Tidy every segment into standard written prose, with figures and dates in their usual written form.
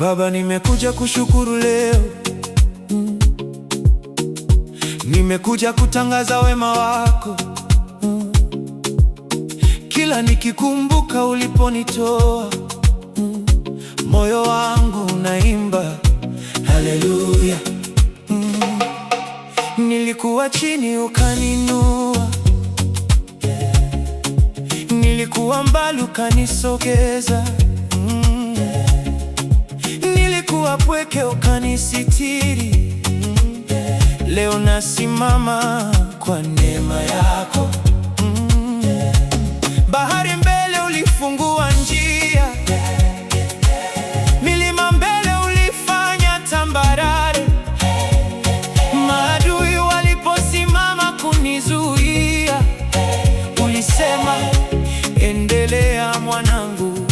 Baba, nimekuja kushukuru leo. Nimekuja kutangaza wema wako. Kila nikikumbuka uliponitoa, moyo wangu unaimba haleluya. Nilikuwa chini ukaninua, nilikuwa mbali ukanisogeza, nilikuwa pweke ukanisitiri. Leo nasimama kwa neema yako. Bahari mbele ulifungua njia, milima mbele ulifanya tambarare. Maadui waliposimama kunizuia, ulisema endelea mwanangu.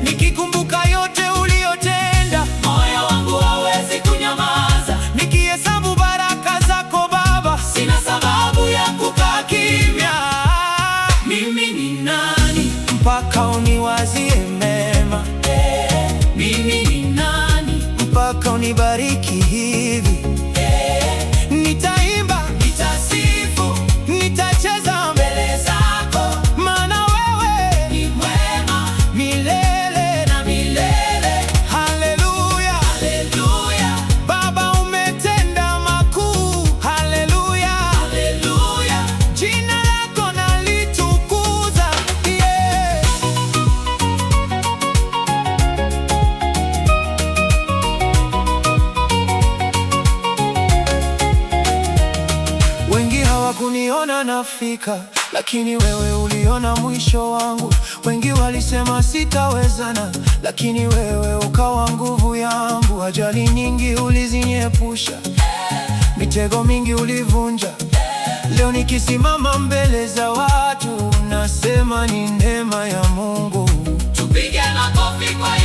Nikikumbuka yote uliyotenda, moyo wangu hawezi kunyamaza. Nikihesabu baraka zako Baba, sina sababu ya kukaa kimya. Mimi ni nani mpaka uniwazie mema? Mimi ni nani mpaka unibariki hivi? Nitaimba, nitasifu, nitacheza mbele zako, maana wewe ni mwema milele na milele. Haleluya, haleluya. Baba, umetenda makuu. Haleluya, haleluya. Jina lako nalitukuza, yeah. Wengi hawakuniona nafika, lakini wewe uliona mwisho wangu. Wengi walisema sitawezana, lakini wewe ukawa nguvu yangu. Ajali nyingi ulizinyepusha, mitego mingi ulivunja. Leo nikisimama mbele za watu, nasema ni neema ya Mungu. Tupige makofi kwa